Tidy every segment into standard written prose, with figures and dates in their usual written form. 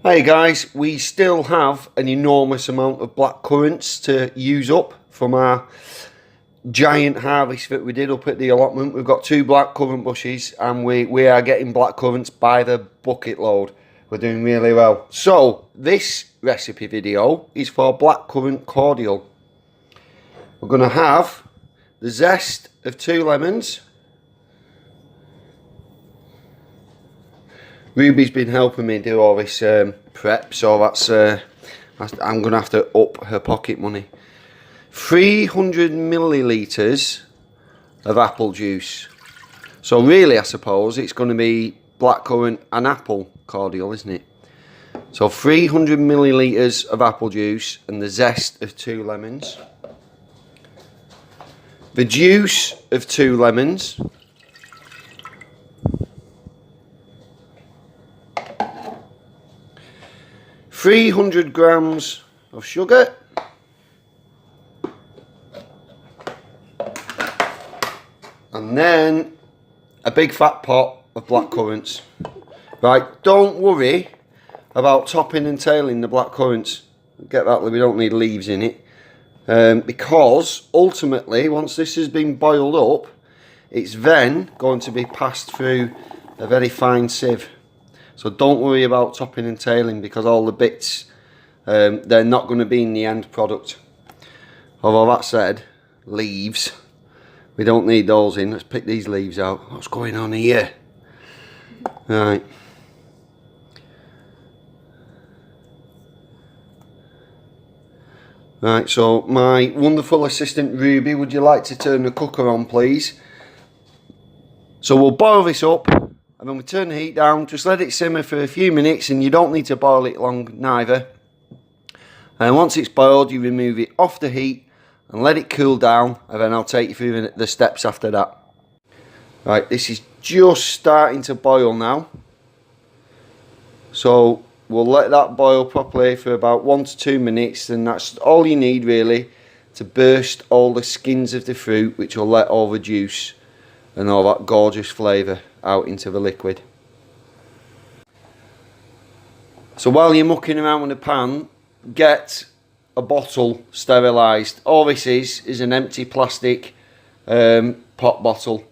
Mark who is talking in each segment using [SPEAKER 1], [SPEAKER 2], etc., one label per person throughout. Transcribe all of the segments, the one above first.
[SPEAKER 1] Hey guys, we still have an enormous amount of blackcurrants to use up from our giant harvest that we did up at the allotment. We've got 2 blackcurrant bushes and we are getting blackcurrants by the bucket load. We're doing really well. So this recipe video is for blackcurrant cordial. We're going to have the zest of 2 lemons. Ruby's been helping me do all this prep, so I'm going to have to up her pocket money. 300 millilitres of apple juice. So really, I suppose, it's going to be blackcurrant and apple cordial, isn't it? So 300 millilitres of apple juice and the zest of 2 lemons. The juice of 2 lemons. 300 grams of sugar, and then a big fat pot of blackcurrants. Right, don't worry about topping and tailing the blackcurrants. Get that, we don't need leaves in it, because ultimately once this has been boiled up, it's then going to be passed through a very fine sieve. So don't worry about topping and tailing, because all the bits, they're not going to be in the end product. Although that said, leaves, we don't need those in. Let's pick these leaves out. What's going on here? Right. Right, so my wonderful assistant Ruby, would you like to turn the cooker on, please? So we'll boil this up. And then we turn the heat down, just let it simmer for a few minutes, and you don't need to boil it long neither. And once it's boiled, you remove it off the heat and let it cool down, and then I'll take you through the steps after that. Right, this is just starting to boil now. So we'll let that boil properly for about 1 to 2 minutes, and that's all you need really to burst all the skins of the fruit, which will let all the juice and all that gorgeous flavour out into the liquid. So while you're mucking around with the pan, get a bottle sterilised. All this is an empty plastic pot bottle,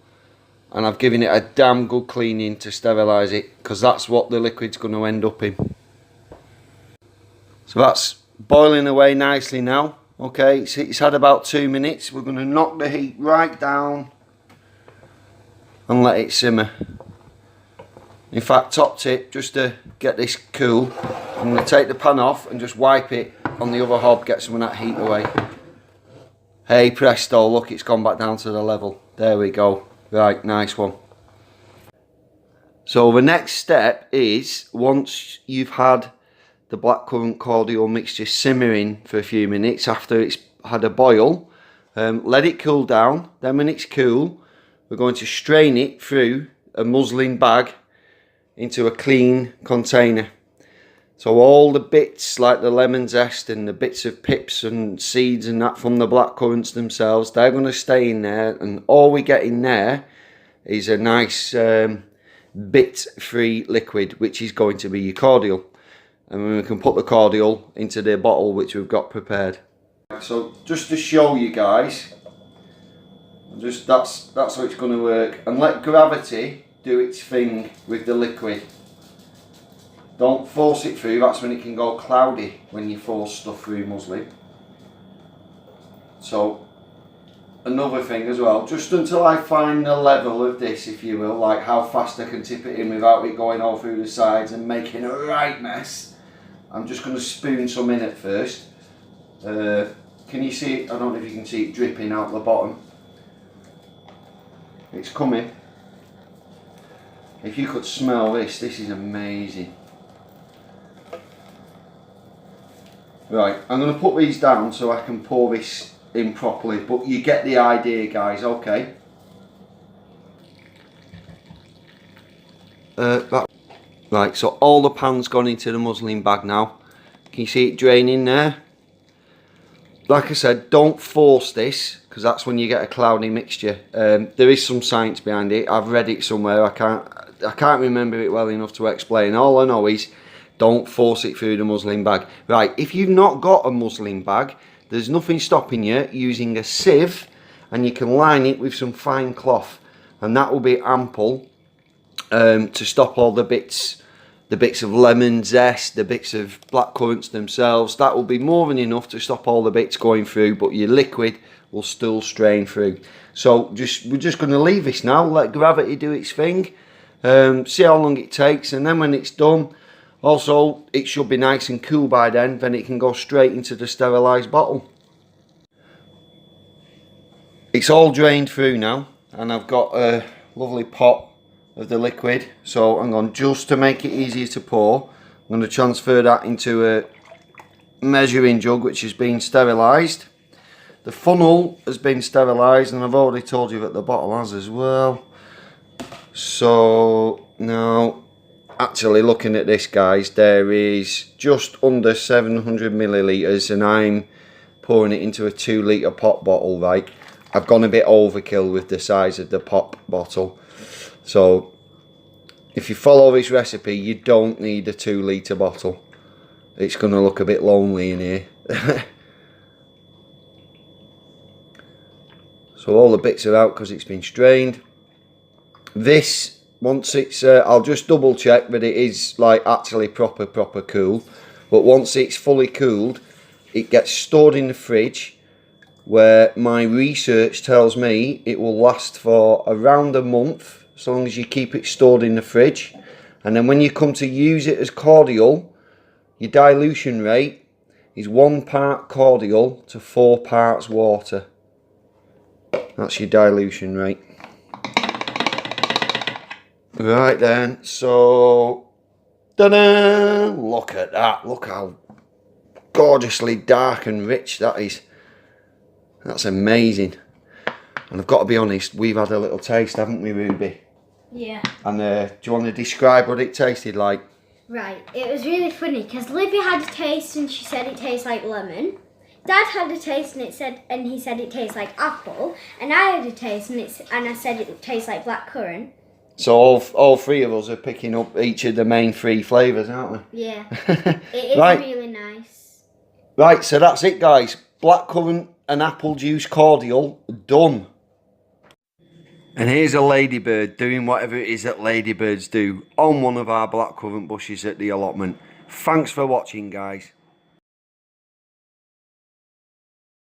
[SPEAKER 1] and I've given it a damn good cleaning to sterilise it, because that's what the liquid's going to end up in. So that's boiling away nicely now. Okay, it's had about 2 minutes. We're going to knock the heat right down and let it simmer. In fact, top tip, just to get this cool, I'm going to take the pan off and just wipe it on the other hob, get some of that heat away. Hey presto, look, it's gone back down to the level. There we go. Right, nice one. So the next step is, once you've had the blackcurrant cordial mixture simmering for a few minutes after it's had a boil, let it cool down. Then when it's cool, we're going to strain it through a muslin bag into a clean container. So all the bits like the lemon zest and the bits of pips and seeds and that from the blackcurrants themselves, they're going to stay in there, and all we get in there is a nice bit-free liquid, which is going to be your cordial. And then we can put the cordial into the bottle which we've got prepared. So just to show you guys, that's how it's going to work, and let gravity do its thing with the liquid. Don't force it through, that's when it can go cloudy, when you force stuff through muslin. So another thing as well, just until I find the level of this, if you will, like how fast I can tip it in without it going all through the sides and making a right mess, I'm just going to spoon some in at first. Can you see it? I don't know if you can see it dripping out the bottom. It's coming. If you could smell this, this is amazing. Right, I'm going to put these down so I can pour this in properly, but you get the idea, guys, okay? Right, so all the pan's gone into the muslin bag now. Can you see it draining there? Like I said, don't force this, because that's when you get a cloudy mixture. There is some science behind it. I've read it somewhere. I can't remember it well enough to explain. All I know is Don't force it through the muslin bag. Right, if you've not got a muslin bag, there's nothing stopping you using a sieve, and you can line it with some fine cloth, and that will be ample to stop all the bits of lemon zest, the bits of blackcurrants themselves. That will be more than enough to stop all the bits going through, but your liquid will still strain through. So we're just going to leave this now, let gravity do its thing, see how long it takes, and then when it's done, also it should be nice and cool by then it can go straight into the sterilised bottle. It's all drained through now, and I've got a lovely pot of the liquid. So hang on, just to make it easier to pour, I'm going to transfer that into a measuring jug which has been sterilised. The funnel has been sterilised, and I've already told you that the bottle has as well. So now, actually looking at this, guys, there is just under 700 millilitres, and I'm pouring it into a 2 litre pop bottle, right? I've gone a bit overkill with the size of the pop bottle. So if you follow this recipe, you don't need a 2 litre bottle. It's going to look a bit lonely in here. So all the bits are out because it's been strained. This, once it's, I'll just double check that it is like actually proper cool. But once it's fully cooled, it gets stored in the fridge, where my research tells me it will last for around a month, so long as you keep it stored in the fridge. And then when you come to use it as cordial, your dilution rate is 1 part cordial to 4 parts water. That's your dilution rate. Right then, so ta-da! Look at that, look how gorgeously dark and rich that is. That's amazing. And I've got to be honest, we've had a little taste, haven't we, Ruby?
[SPEAKER 2] Yeah.
[SPEAKER 1] And do you want to describe what it tasted like?
[SPEAKER 2] Right, it was really funny because Livia had a taste and she said it tastes like lemon. Dad had a taste and he said it tastes like apple, and I had a taste and I said it tastes like blackcurrant.
[SPEAKER 1] So all three of us are picking up each of the main 3 flavours, aren't we?
[SPEAKER 2] Yeah. It is
[SPEAKER 1] right.
[SPEAKER 2] Really nice.
[SPEAKER 1] Right, so that's it, guys. Blackcurrant and apple juice cordial done. And here's a ladybird doing whatever it is that ladybirds do on one of our blackcurrant bushes at the allotment. Thanks for watching, guys.